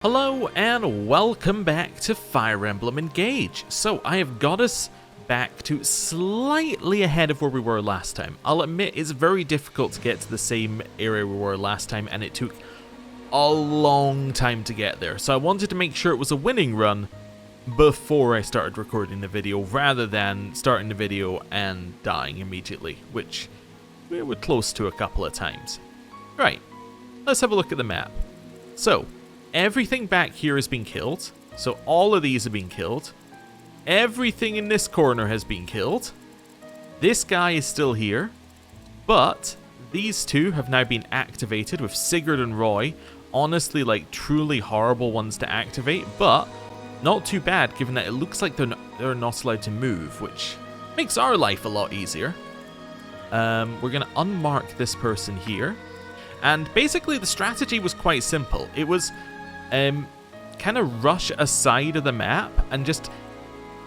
Hello and welcome back to Fire Emblem Engage. So I have got us back to slightly ahead of where we were last time. I'll admit it's very difficult to get to the same area we were last time, and it took a long time to get there. So I wanted to make sure it was a winning run before I started recording the video, rather than starting the video and dying immediately, which we were close to a couple of times. Right, let's have a look at the map. So everything back here has been killed, so all of these have been killed. Everything in this corner has been killed. This guy is still here, but these two have now been activated with Sigurd and Roy. Honestly, like, truly horrible ones to activate, but not too bad given that it looks like they're not allowed to move, which makes our life a lot easier. We're going to unmark this person here, and basically the strategy was quite simple. It was kind of rush a side of the map, and just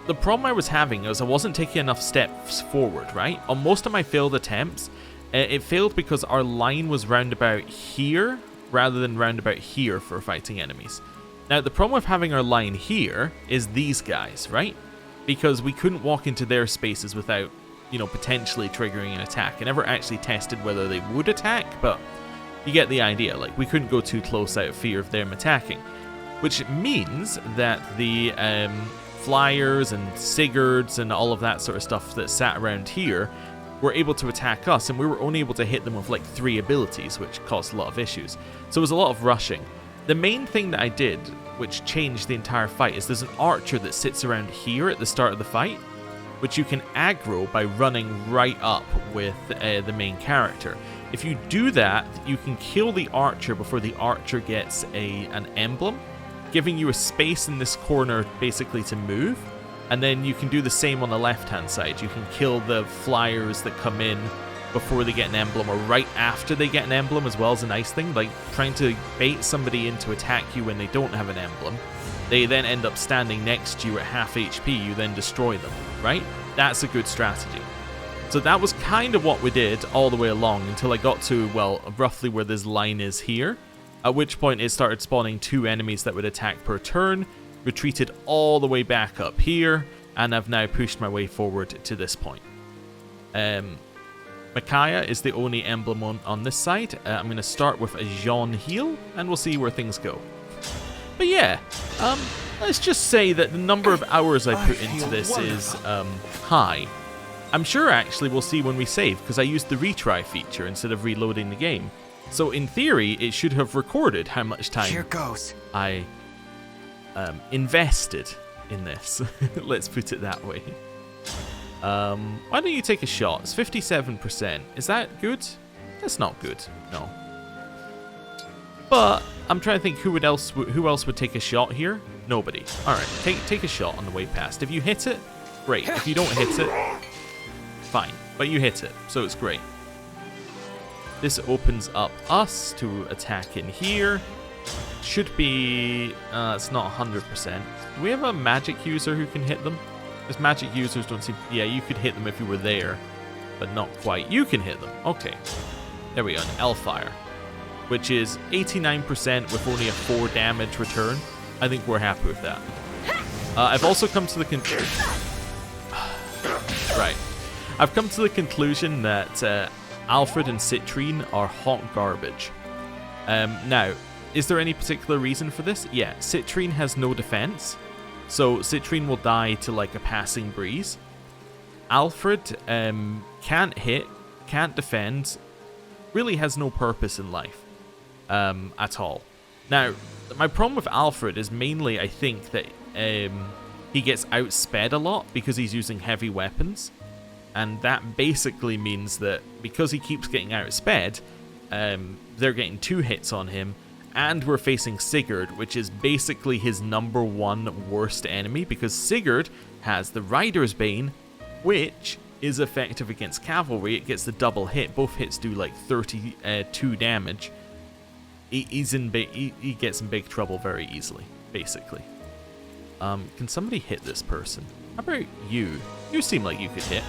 the problem I was having was I wasn't taking enough steps forward, right? On most of my failed attempts, it failed because our line was roundabout here rather than roundabout here for fighting enemies. Now, the problem with having our line here is these guys, right? Because we couldn't walk into their spaces without, you know, potentially triggering an attack. I never actually tested whether they would attack, but you get the idea. Like, we couldn't go too close out of fear of them attacking, which means that the flyers and Sigurds and all of that sort of stuff that sat around here were able to attack us, and we were only able to hit them with like 3 abilities, which caused a lot of issues. So it was a lot of rushing. The main thing that I did, which changed the entire fight, is there's an archer that sits around here at the start of the fight, which you can aggro by running right up with the main character. If you do that, you can kill the archer before the archer gets an emblem, giving you a space in this corner basically to move. And then you can do the same on the left-hand side. You can kill the flyers that come in before they get an emblem, or right after they get an emblem as well, as a nice thing. Like trying to bait somebody in to attack you when they don't have an emblem. They then end up standing next to you at half HP, you then destroy them, right? That's a good strategy. So that was kind of what we did all the way along until I got to, well, roughly where this line is here, at which point it started spawning 2 enemies that would attack per turn, retreated all the way back up here, and I've now pushed my way forward to this point. Micaiah is the only emblem on this side. I'm going to start with a Jean heal, and we'll see where things go. But yeah, let's just say that the number of hours I put into this is high. I'm sure actually we'll see when we save, because I used the retry feature instead of reloading the game. So in theory, it should have recorded how much time I invested in this. Let's put it that way. Why don't you take a shot? It's 57%. Is that good? That's not good. No. But I'm trying to think who else would take a shot here. Nobody. All right, take a shot on the way past. If you hit it, great. If you don't hit it, fine. But you hit it, so it's great. This opens up us to attack in here. Should be... it's not 100%. Do we have a magic user who can hit them? Because magic users don't seem... Yeah, you could hit them if you were there, but not quite. You can hit them. Okay. There we go. An L-Fire, which is 89% with only a 4 damage return. I think we're happy with that. I've also come to the conclusion... Right. I've come to the conclusion that Alfred and Citrine are hot garbage. Now, is there any particular reason for this? Yeah, Citrine has no defense, so Citrine will die to like a passing breeze. Alfred can't hit, can't defend, really has no purpose in life at all. Now, my problem with Alfred is mainly, I think, that he gets outsped a lot because he's using heavy weapons. And that basically means that because he keeps getting outsped, they're getting 2 hits on him, and we're facing Sigurd, which is basically his number 1 worst enemy, because Sigurd has the Rider's Bane, which is effective against cavalry. It gets the double hit. Both hits do like 32 damage. He gets in big trouble very easily, basically. Can somebody hit this person? How about you? You seem like you could hit.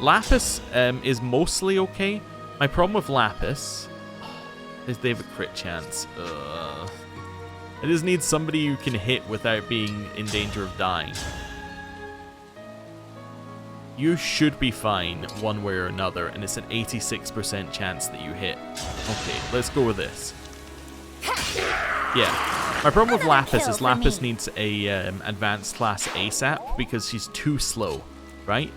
Lapis is mostly okay. My problem with Lapis is they have a crit chance. I just need somebody you can hit without being in danger of dying. You should be fine one way or another, and it's an 86% chance that you hit. Okay, let's go with this. Yeah. My problem with Lapis is Lapis needs a advanced class ASAP because she's too slow, right?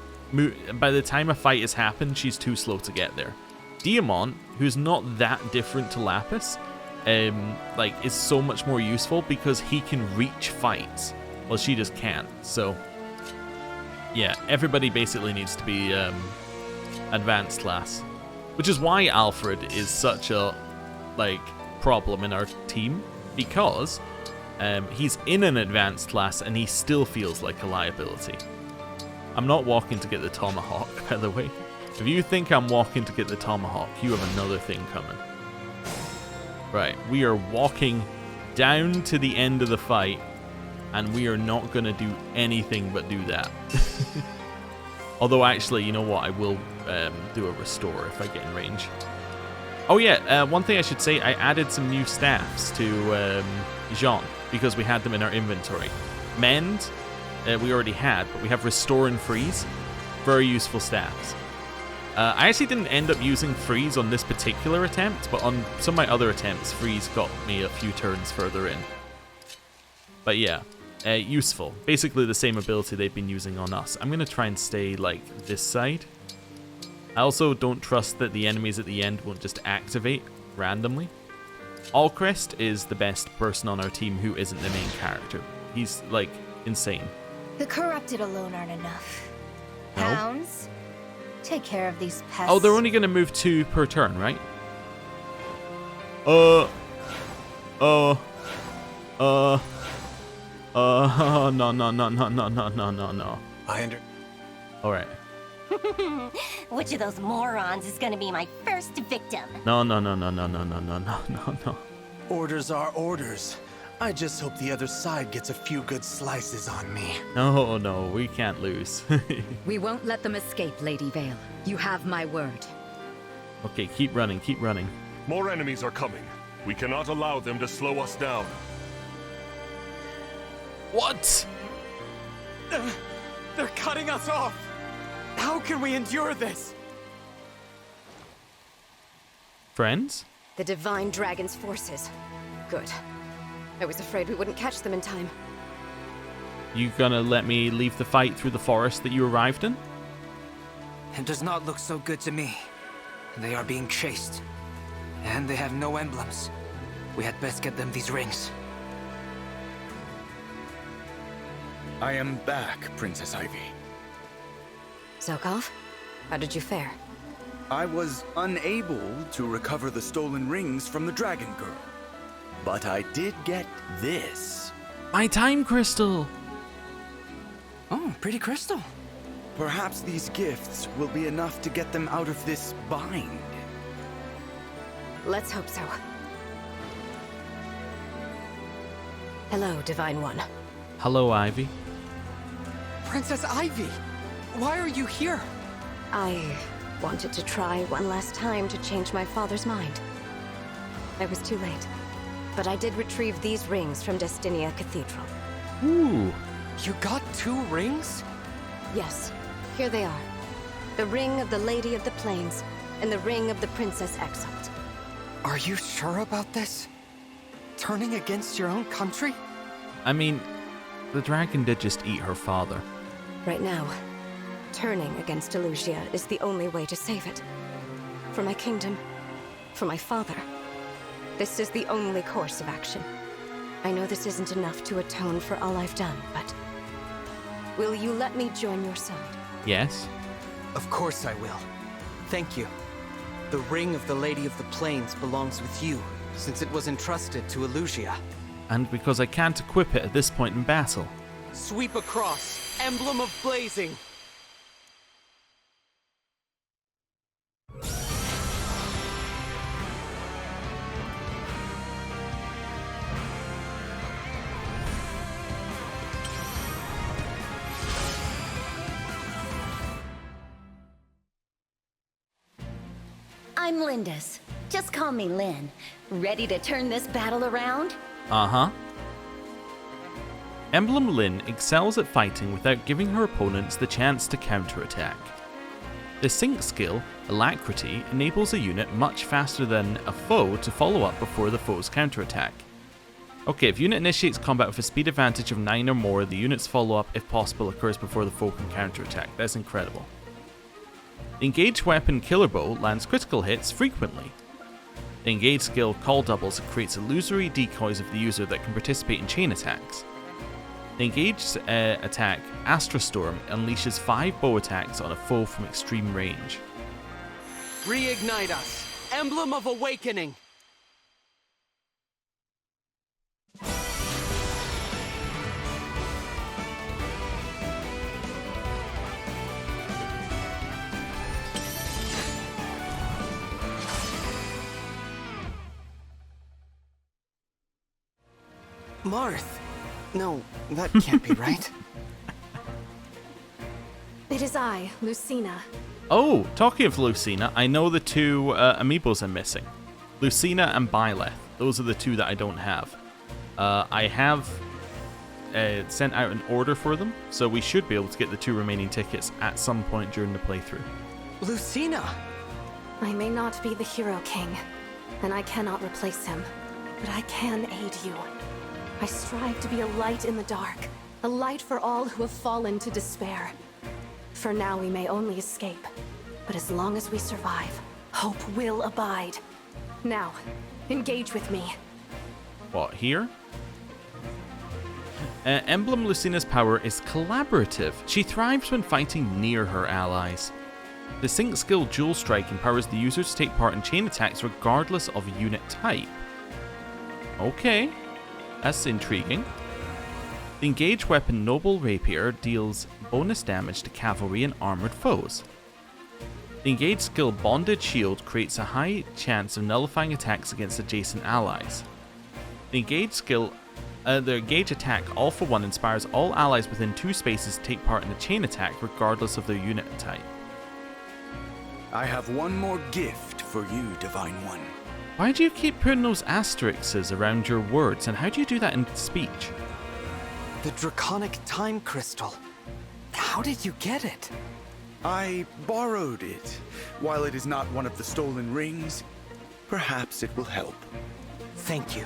By the time a fight has happened, she's too slow to get there. Diamant, who's not that different to Lapis, like is so much more useful because he can reach fights, while she just can't. So yeah, everybody basically needs to be advanced class, which is why Alfred is such a problem in our team, because he's in an advanced class and he still feels like a liability. I'm not walking to get the tomahawk, by the way. If you think I'm walking to get the tomahawk, you have another thing coming. Right, we are walking down to the end of the fight, and we are not going to do anything but do that. Although, actually, you know what? I will do a restore if I get in range. Oh yeah, one thing I should say, I added some new staffs to Jean, because we had them in our inventory. Mend, we already had, but we have Restore and Freeze. Very useful staffs. I actually didn't end up using Freeze on this particular attempt, but on some of my other attempts, Freeze got me a few turns further in. But yeah, useful. Basically the same ability they've been using on us. I'm going to try and stay, like, this side. I also don't trust that the enemies at the end won't just activate randomly. Allcrest is the best person on our team who isn't the main character. He's, like, insane. The corrupted alone aren't enough. No. Hounds, take care of these pests. Oh, they're only going to move 2 per turn, right? No. Alright. Which of those morons is gonna be my first victim? No. Orders are orders. I just hope the other side gets a few good slices on me. No, we can't lose. We won't let them escape, Lady Vale. You have my word. Okay, keep running. More enemies are coming. We cannot allow them to slow us down. What? They're cutting us off! How can we endure this? Friends? The Divine Dragon's forces. Good. I was afraid we wouldn't catch them in time. You gonna let me leave the fight through the forest that you arrived in? It does not look so good to me. They are being chased. And they have no emblems. We had best get them these rings. I am back, Princess Ivy. Zokov, how did you fare? I was unable to recover the stolen rings from the Dragon Girl. But I did get this. My time crystal! Oh, pretty crystal. Perhaps these gifts will be enough to get them out of this bind. Let's hope so. Hello, Divine One. Hello, Ivy. Princess Ivy! Why are you here? I wanted to try one last time to change my father's mind. I was too late. But I did retrieve these rings from Destinia Cathedral. Ooh. You got 2 rings? Yes, here they are. The ring of the Lady of the Plains, and the ring of the Princess Exalt. Are you sure about this? Turning against your own country? I mean, the dragon did just eat her father. Right now, turning against Elusia is the only way to save it. For my kingdom, for my father. This is the only course of action. I know this isn't enough to atone for all I've done, but... will you let me join your side? Yes. Of course I will. Thank you. The ring of the Lady of the Plains belongs with you, since it was entrusted to Elusia. And because I can't equip it at this point in battle. Sweep across, emblem of blazing. I'm Lindis. Just call me Lynn. Ready to turn this battle around? Uh-huh. Emblem Lyn excels at fighting without giving her opponents the chance to counterattack. The sync skill, Alacrity, enables a unit much faster than a foe to follow up before the foe's counterattack. Okay, if unit initiates combat with a speed advantage of 9 or more, the unit's follow-up, if possible, occurs before the foe can counterattack. That's incredible. The Engage weapon Killer Bow lands critical hits frequently. The Engage skill Call Doubles creates illusory decoys of the user that can participate in chain attacks. The Engage attack Astra Storm unleashes 5 bow attacks on a foe from extreme range. Reignite us! Emblem of Awakening! Marth? No, that can't be right. It is I, Lucina. Oh, talking of Lucina, I know the two amiibos I'm missing. Lucina and Byleth. Those are the two that I don't have. I have sent out an order for them, so we should be able to get the 2 remaining tickets at some point during the playthrough. Lucina! I may not be the Hero King, and I cannot replace him, but I can aid you. I strive to be a light in the dark, a light for all who have fallen to despair. For now we may only escape, but as long as we survive, hope will abide. Now, engage with me. What, here? Emblem Lucina's power is collaborative. She thrives when fighting near her allies. The sync skill Dual Strike empowers the user to take part in chain attacks regardless of unit type. Okay. That's intriguing. The Engage weapon Noble Rapier deals bonus damage to cavalry and armored foes. The Engage skill Bonded Shield creates a high chance of nullifying attacks against adjacent allies. The Engage skill, the Engage attack All for One inspires all allies within 2 spaces to take part in a chain attack regardless of their unit type. I have one more gift for you, Divine One. Why do you keep putting those asterisks around your words, and how do you do that in speech? The Draconic Time Crystal. How did you get it? I borrowed it. While it is not one of the stolen rings, perhaps it will help. Thank you.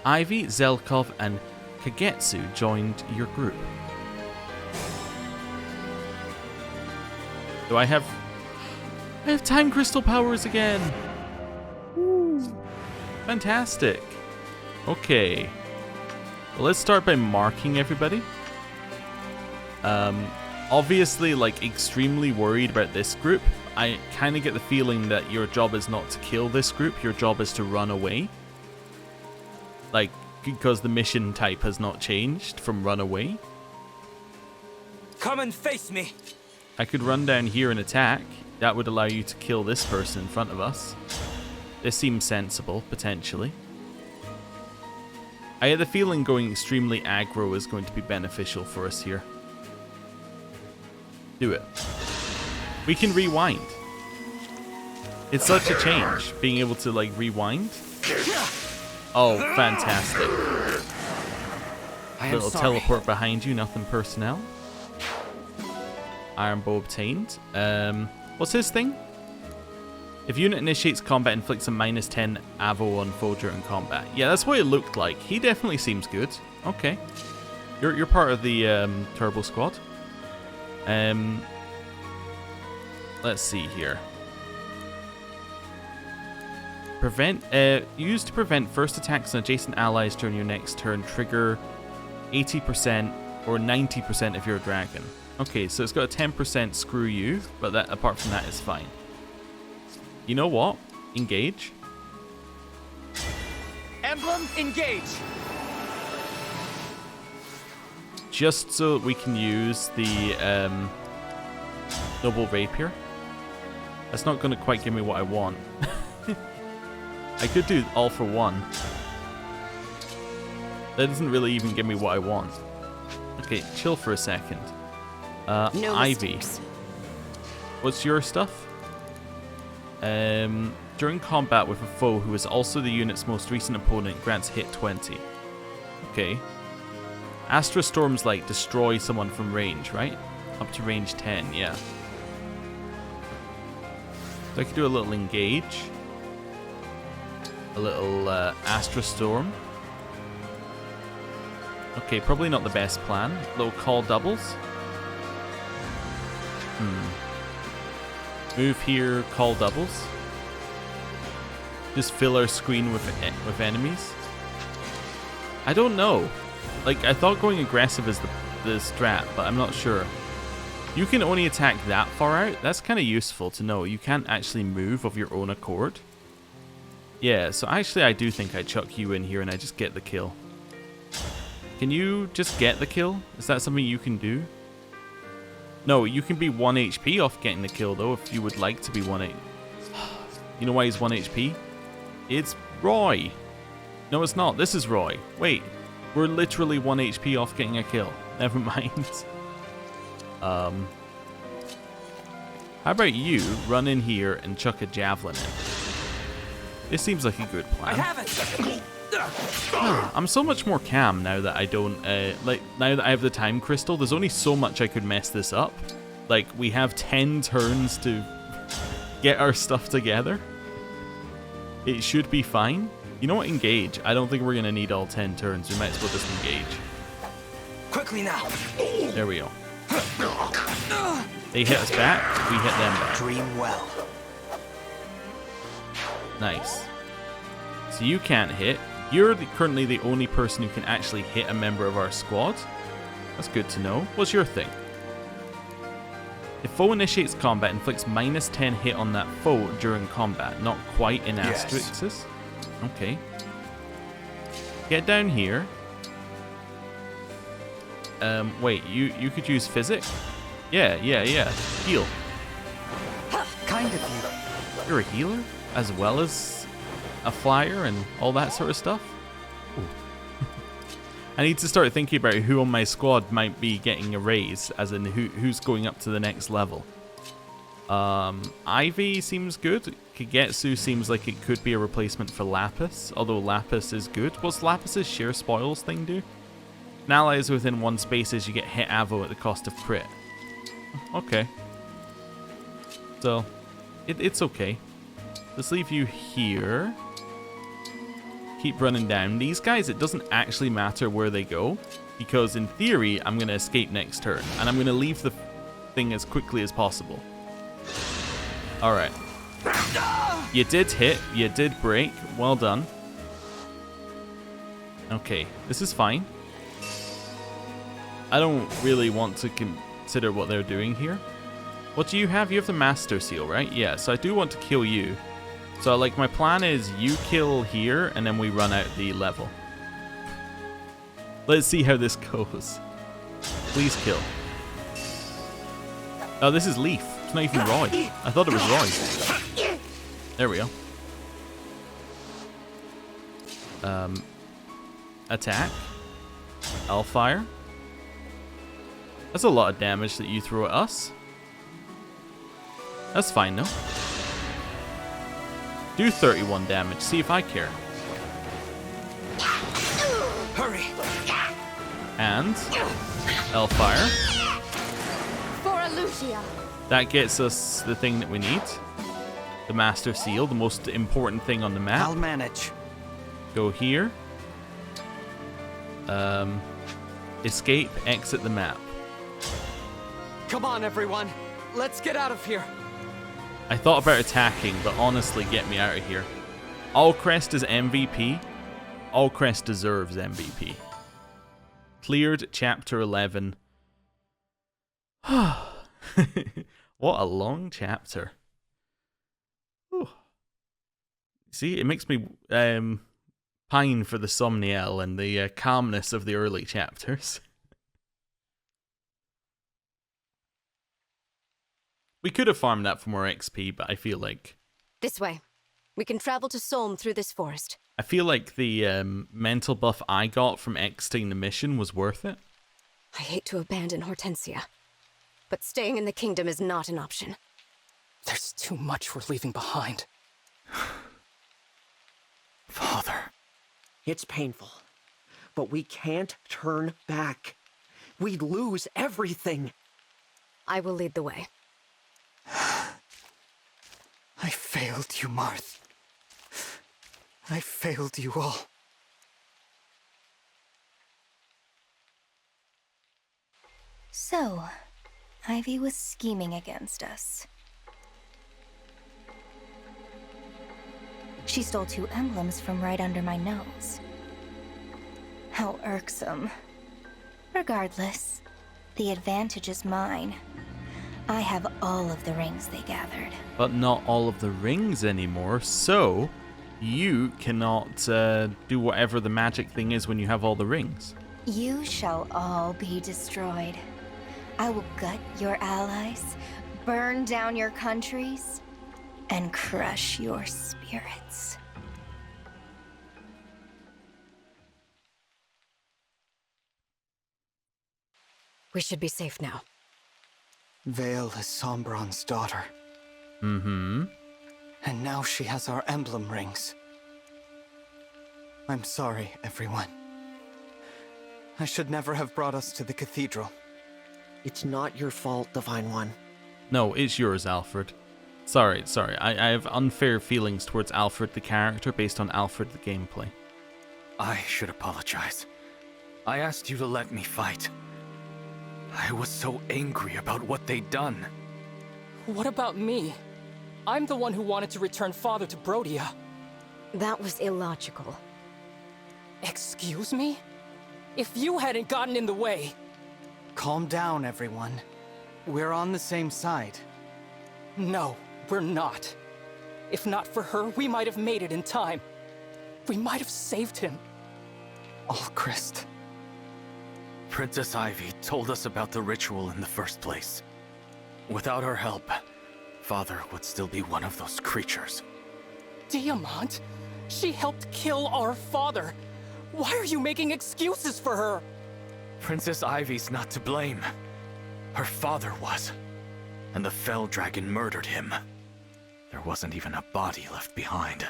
Ivy, Zelkov, and Kagetsu joined your group. Do I have time crystal powers again. Woo. Fantastic. Okay. Well, let's start by marking everybody. Obviously, like, extremely worried about this group. I kind of get the feeling that your job is not to kill this group. Your job is to run away. Like, because the mission type has not changed from run away. Come and face me. I could run down here and attack. That would allow you to kill this person in front of us. This seems sensible, potentially. I had the feeling going extremely aggro is going to be beneficial for us here. Do it. We can rewind. It's such a change, being able to, like, rewind. Oh, fantastic. Little teleport behind you, nothing personnel. Iron Bow obtained. What's his thing? If unit initiates combat, inflicts a -10 AVO on foe during combat. Yeah, that's what it looked like. He definitely seems good. Okay. You're part of the Turbo Squad. Let's see here. Used to prevent first attacks on adjacent allies during your next turn. Trigger 80% or 90% if you're a dragon. Okay, so it's got a 10% screw you, but that apart from that is fine. You know what? Engage. Emblem Engage! Just so we can use the Noble Rapier. That's not going to quite give me what I want. I could do All for One. That doesn't really even give me what I want. Okay, chill for a second. No Ivy. mistakes. What's your stuff? During combat with a foe who is also the unit's most recent opponent, grants hit 20. Okay. Astra Storm's like destroy someone from range, right? Up to range 10, yeah. So I could do a little engage. A little Astra Storm. Okay, probably not the best plan. Little call doubles. Move here, call doubles. Just fill our screen with enemies. I don't know. Like, I thought going aggressive is the strat, but I'm not sure. You can only attack that far out. That's kind of useful to know. You can't actually move of your own accord. Yeah, so actually I do think I chuck you in here and I just get the kill. Can you just get the kill? Is that something you can do? No, you can be 1 HP off getting the kill though, if you would like to be 1 HP. You know why he's 1 HP? It's Roy. No, it's not. This is Roy. Wait, we're literally 1 HP off getting a kill. Never mind. How about you run in here and chuck a javelin in? This seems like a good plan. I have it. I'm so much more calm now that I don't, now that I have the time crystal, there's only so much I could mess this up. Like, we have 10 turns to get our stuff together. It should be fine. You know what, engage. I don't think we're going to need all 10 turns. We might as well just engage. Quickly now. There we go. They hit us back, we hit them back. Dream well. Nice. So you can't hit. You're currently the only person who can actually hit a member of our squad. That's good to know. What's your thing? If foe initiates combat, inflicts -10 hit on that foe during combat. Not quite in asterisks. Okay. Get down here. Wait, you could use physic? Yeah. Heal. Kind of you. You're a healer? As well as a flyer and all that sort of stuff? I need to start thinking about who on my squad might be getting a raise, as in who's going up to the next level. Ivy seems good. Kagetsu seems like it could be a replacement for Lapis, although Lapis is good. What's Lapis's share spoils thing do? An ally is within 1 spaces, you get hit avo at the cost of crit. Okay. So, it's okay. Let's leave you here. Keep running down. These guys, it doesn't actually matter where they go, because in theory, I'm going to escape next turn, and I'm going to leave the thing as quickly as possible. Alright. You did hit. You did break. Well done. Okay, this is fine. I don't really want to consider what they're doing here. What do you have? You have the Master Seal, right? Yeah, so I do want to kill you. So, like, my plan is you kill here, and then we run out the level. Let's see how this goes. Please kill. Oh, this is Leaf. It's not even Roy. I thought it was Roy. There we go. Attack. Hellfire. That's a lot of damage that you throw at us. That's fine, though. Do 31 damage. See if I care. Hurry. And Hellfire. For Elusia. That gets us the thing that we need. The Master Seal, the most important thing on the map. I'll manage. Go here. Escape, exit the map. Come on, everyone. Let's get out of here. I thought about attacking, but honestly, get me out of here. Allcrest is MVP. Allcrest deserves MVP. Cleared Chapter 11. What a long chapter. Whew. See, it makes me pine for the Somniel and the calmness of the early chapters. We could have farmed that for more XP, but I feel like... This way. We can travel to Solm through this forest. I feel like the mental buff I got from exiting the mission was worth it. I hate to abandon Hortensia, but staying in the kingdom is not an option. There's too much we're leaving behind. Father. It's painful, but we can't turn back. We'd lose everything. I will lead the way. I failed you, Marth. I failed you all. So, Ivy was scheming against us. She stole 2 emblems from right under my nose. How irksome. Regardless, the advantage is mine. I have all of the rings they gathered. But not all of the rings anymore, so you cannot do whatever the magic thing is when you have all the rings. You shall all be destroyed. I will gut your allies, burn down your countries, and crush your spirits. We should be safe now. Vale is Sombron's daughter. Mm-hmm. And now she has our emblem rings. I'm sorry, everyone. I should never have brought us to the cathedral. It's not your fault, Divine One. No, it's yours, Alfred. Sorry. I have unfair feelings towards Alfred the character based on Alfred the gameplay. I should apologize. I asked you to let me fight. I was so angry about what they'd done. What about me? I'm the one who wanted to return Father to Brodia. That was illogical. Excuse me? If you hadn't gotten in the way... Calm down, everyone. We're on the same side. No, we're not. If not for her, we might have made it in time. We might have saved him. Alchrist. Princess Ivy told us about the ritual in the first place. Without her help, Father would still be one of those creatures. Diamant? She helped kill our father. Why are you making excuses for her? Princess Ivy's not to blame. Her father was. And the Fell Dragon murdered him. There wasn't even a body left behind.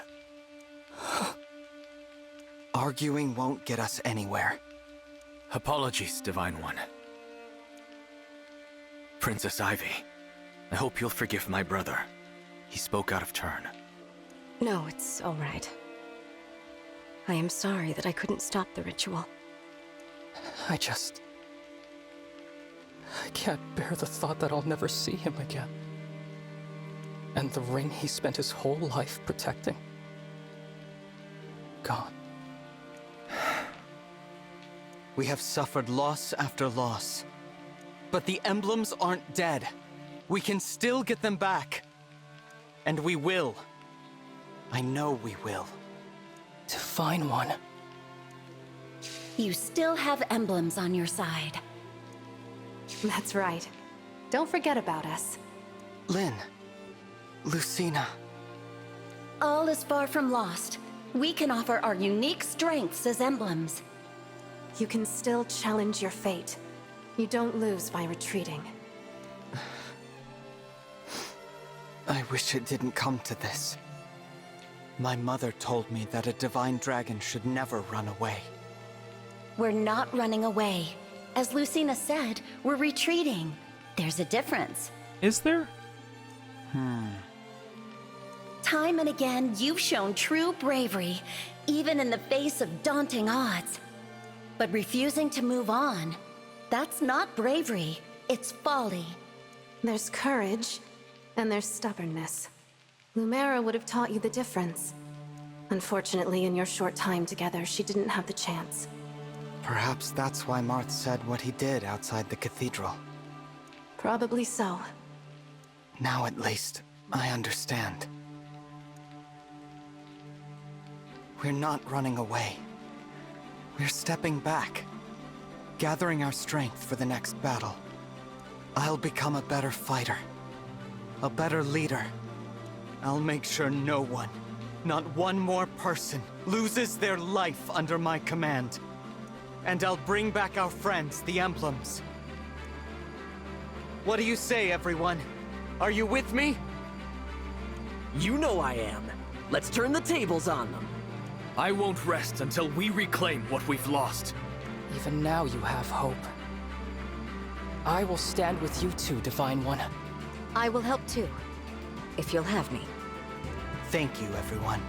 Arguing won't get us anywhere. Apologies, Divine One. Princess Ivy, I hope you'll forgive my brother. He spoke out of turn. No, it's all right. I am sorry that I couldn't stop the ritual. I can't bear the thought that I'll never see him again. And the ring he spent his whole life protecting. Gone. We have suffered loss after loss. But the emblems aren't dead. We can still get them back. And we will. I know we will. Divine One. You still have emblems on your side. That's right. Don't forget about us. Lynn. Lucina. All is far from lost. We can offer our unique strengths as emblems. You can still challenge your fate. You don't lose by retreating. I wish it didn't come to this. My mother told me that a divine dragon should never run away. We're not running away. As Lucina said, we're retreating. There's a difference. Is there? Time and again, you've shown true bravery, even in the face of daunting odds. But refusing to move on, that's not bravery, it's folly. There's courage, and there's stubbornness. Lumera would have taught you the difference. Unfortunately, in your short time together, she didn't have the chance. Perhaps that's why Marth said what he did outside the cathedral. Probably so. Now at least, I understand. We're not running away. We're stepping back, gathering our strength for the next battle. I'll become a better fighter, a better leader. I'll make sure no one, not one more person, loses their life under my command. And I'll bring back our friends, the Emblems. What do you say, everyone? Are you with me? You know I am. Let's turn the tables on them. I won't rest until we reclaim what we've lost. Even now you have hope. I will stand with you too, Divine One. I will help too, if you'll have me. Thank you, everyone.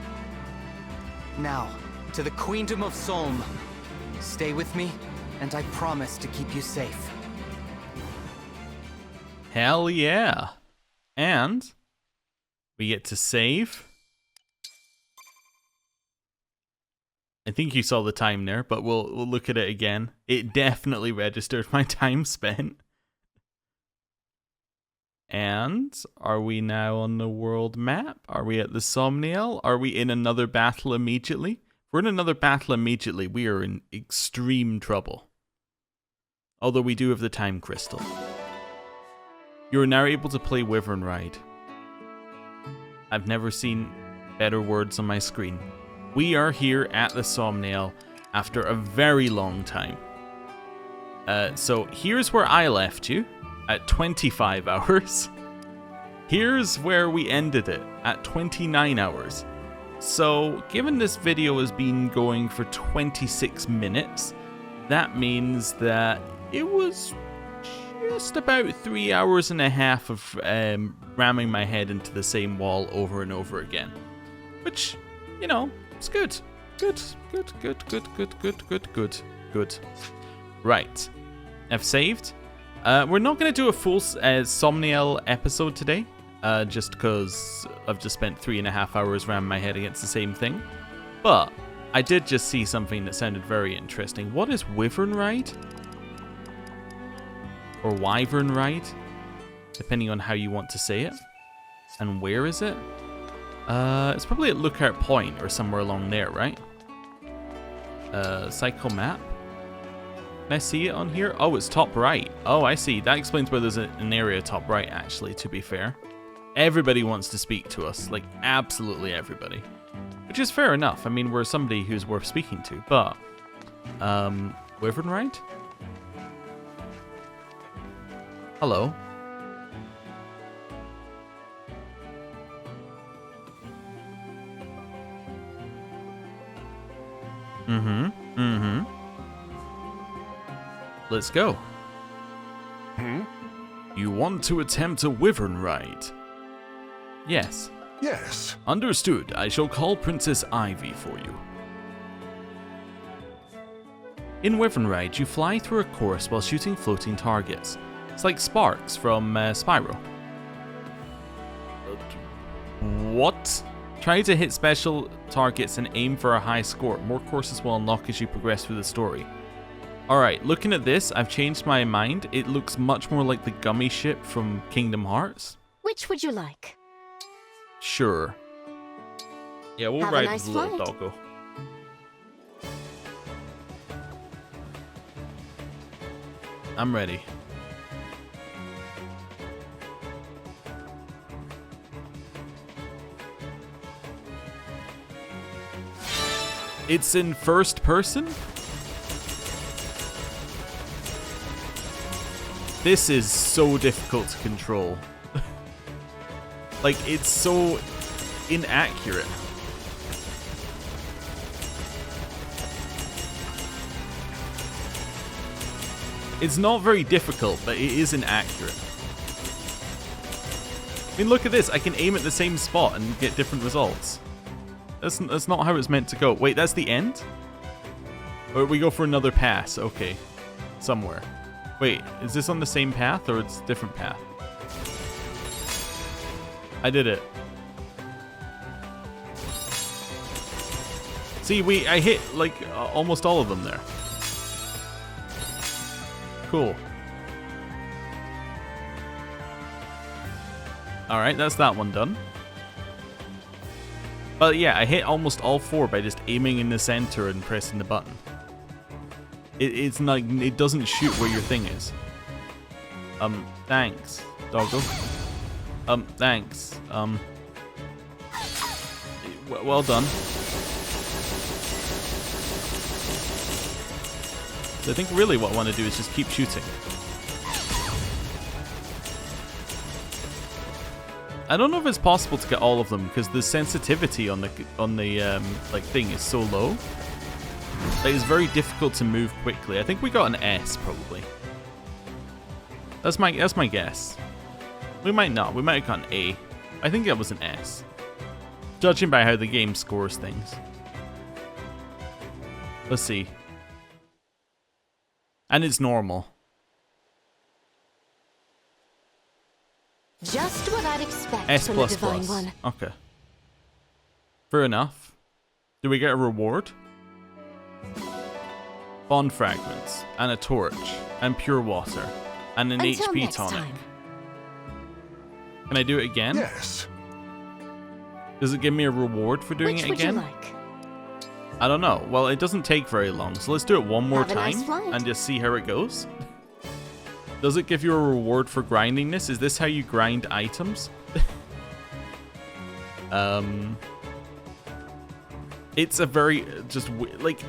Now, to the Queendom of Solm. Stay with me, and I promise to keep you safe. Hell yeah. And we get to save. I think you saw the time there, but we'll look at it again. It definitely registered my time spent. And are we now on the world map? Are we at the Somniel? Are we in another battle immediately? If we're in another battle immediately, we are in extreme trouble. Although we do have the time crystal. You are now able to play Wyvern Ride. I've never seen better words on my screen. We are here at the Somniel after a very long time. So here's where I left you at 25 hours. Here's where we ended it at 29 hours. So given this video has been going for 26 minutes, that means that it was just about 3 hours and a half of ramming my head into the same wall over and over again. Which, you know, it's good. Good. Right. I've saved. We're not going to do a full Somniel episode today, just because I've just spent 3.5 hours ramming my head against the same thing. But I did just see something that sounded very interesting. What is Wyvern Ride? Or Wyvern Ride? Depending on how you want to say it. And where is it? It's probably at Lookout Point or somewhere along there, right? Cycle map. Can I see it on here? Oh, it's top right. Oh, I see. That explains why there's an area top right, actually, to be fair. Everybody wants to speak to us. Like, absolutely everybody. Which is fair enough. I mean, we're somebody who's worth speaking to. But, Wyvern Ride? Hello. Let's go. You want to attempt a Wyvern Ride? Yes. Yes. Understood. I shall call Princess Ivy for you. In Wyvern Ride, you fly through a course while shooting floating targets. It's like Sparks from Spyro. What? Try to hit special targets and aim for a high score. More courses will unlock as you progress through the story. Alright, looking at this, I've changed my mind. It looks much more like the gummy ship from Kingdom Hearts. Which would you like? Sure. Yeah, we'll Have a ride nice with the little flight. doggo. I'm ready. It's in first person? This is so difficult to control. Like, it's so inaccurate. It's not very difficult, but it is inaccurate. I mean, look at this. I can aim at the same spot and get different results. That's not how it's meant to go. Wait, that's the end? Or we go for another pass. Okay. Somewhere. Wait, is this on the same path or it's a different path? I did it. See, I hit like almost all of them there. Cool. Alright, that's that one done. But yeah, I hit almost all 4 by just aiming in the center and pressing the button. It's like, it doesn't shoot where your thing is. Thanks, doggo. Thanks. Well done. So I think really what I want to do is just keep shooting. I don't know if it's possible to get all of them because the sensitivity on the like thing is so low. Like, it's very difficult to move quickly. I think we got an S probably. That's my guess. We might not. We might have got an A. I think that was an S. Judging by how the game scores things. Let's see. And it's normal. Just what I'd expect S++. from the Divine One. Okay. Fair enough. Do we get a reward? Bond fragments, and a torch, and pure water, and an Until HP next tonic. time. Can I do it again? Yes. Does it give me a reward for doing Which it would again? you like? I don't know. Well, it doesn't take very long, so let's do it one more Have a nice time flight. and just see how it goes. Does it give you a reward for grinding this? Is this how you grind items? It's a very like,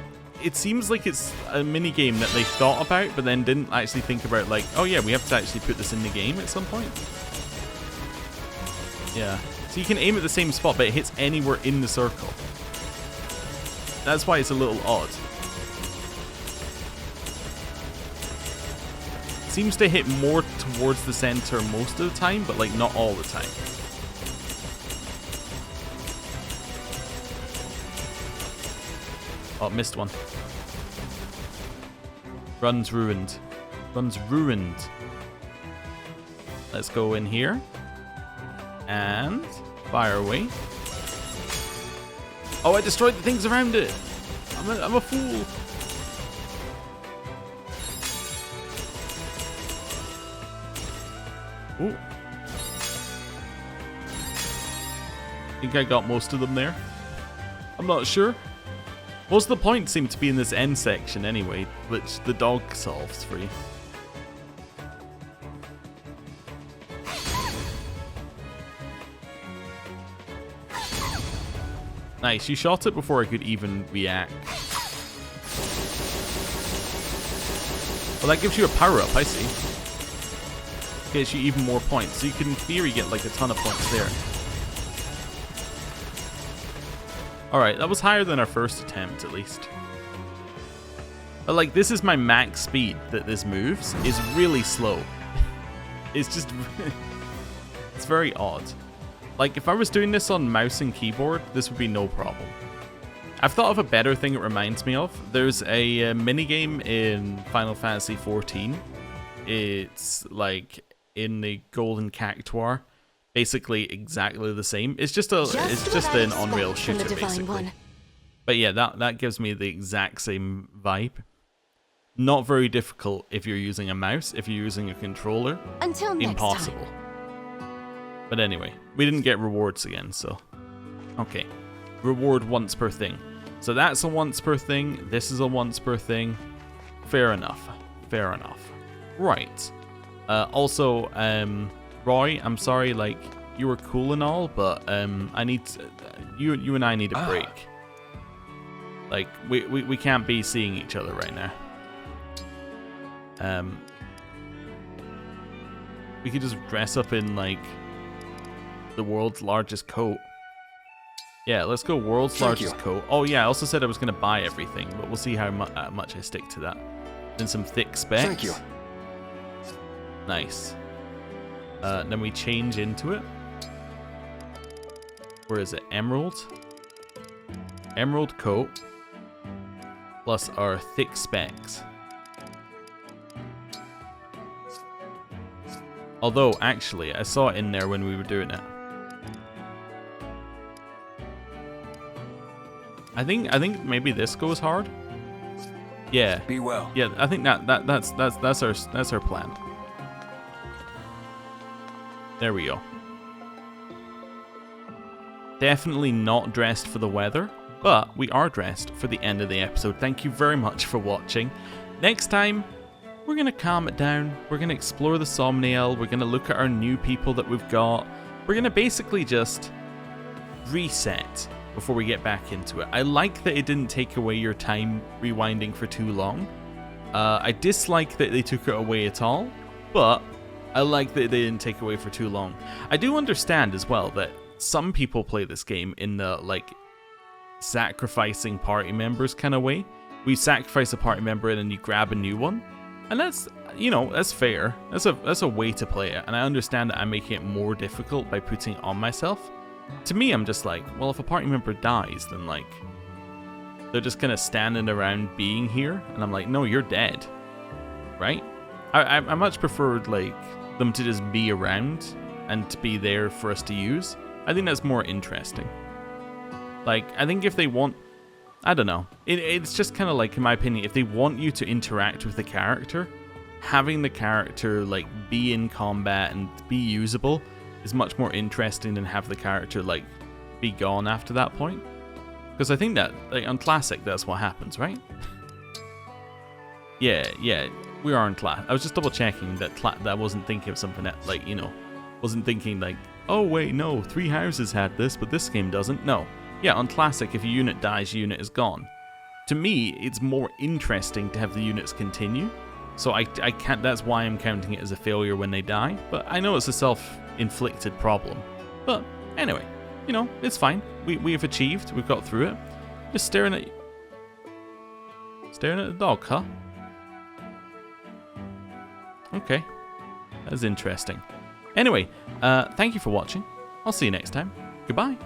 it seems like it's a mini game that they thought about but then didn't actually think about, like, oh yeah, we have to actually put this in the game at some point. Yeah. So you can aim at the same spot, but it hits anywhere in the circle. That's why it's a little odd. Seems to hit more towards the center most of the time, but like not all the time. Oh, missed one. Run's ruined. Run's ruined. Let's go in here. And fire away. Oh, I destroyed the things around it. I'm a fool. Ooh. I think I got most of them there. I'm not sure. Most of the points seem to be in this end section anyway, which the dog solves for you. Nice, you shot it before I could even react. Well, that gives you a power-up, I see. Gets you even more points, so you can in theory get like a ton of points there. Alright, that was higher than our first attempt, at least. But like, this is my max speed that this moves. Is really slow. It's just... it's very odd. Like, if I was doing this on mouse and keyboard, this would be no problem. I've thought of a better thing it reminds me of. There's a minigame in Final Fantasy XIV. It's like in the Golden Cactuar. Basically exactly the same. It's just an on-rail shooter, basically. But yeah, that gives me the exact same vibe. Not very difficult if you're using a mouse. If you're using a controller, Until next impossible. time. But anyway, we didn't get rewards again, so... Okay. Reward once per thing. So that's a once per thing. This is a once per thing. Fair enough. Fair enough. Right. Also, Roy, I'm sorry, like, you were cool and all, but I need to, you and I need a break. Like, we can't be seeing each other right now. We could just dress up in, like, the world's largest coat. Yeah, let's go world's largest coat. Oh yeah, I also said I was going to buy everything, but we'll see how much I stick to that. Then some thick specs. Thank you. Nice. Then we change into it. Where is it? Emerald. Emerald coat. Plus our thick specs. Although, actually, I saw it in there when we were doing it. I think maybe this goes hard. Yeah. Be well. Yeah, I think that's our plan. There we go. Definitely not dressed for the weather, but we are dressed for the end of the episode. Thank you very much for watching. Next time, we're going to calm it down. We're going to explore the Somniel. We're going to look at our new people that we've got. We're going to basically just reset before we get back into it. I like that it didn't take away your time rewinding for too long. I dislike that they took it away at all, but I like that they didn't take away for too long. I do understand as well that some people play this game in the, like, sacrificing party members kind of way. We sacrifice a party member and then you grab a new one. And that's, you know, that's fair. That's a way to play it. And I understand that I'm making it more difficult by putting it on myself. To me, I'm just like, well, if a party member dies, then, like, they're just kind of standing around being here. And I'm like, no, you're dead. Right? I much preferred, like, them to just be around and to be there for us to use. I think that's more interesting. Like, I think if they want... I don't know. It's just kind of like, in my opinion, if they want you to interact with the character, having the character, like, be in combat and be usable is much more interesting than have the character, like, be gone after that point. Because I think that, like, on Classic, that's what happens, right? Yeah, we are on Classic. I was just double checking that I wasn't thinking of something that, like, you know, wasn't thinking, like, oh, wait, no, 3 Houses had this, but this game doesn't. No. Yeah, on Classic, if a unit dies, your unit is gone. To me, it's more interesting to have the units continue. So I can't. That's why I'm counting it as a failure when they die. But I know it's a self-inflicted problem. But anyway, you know, it's fine. We have achieved. We've got through it. Just staring at the dog, huh? Okay, that's interesting. Anyway, thank you for watching. I'll see you next time. Goodbye.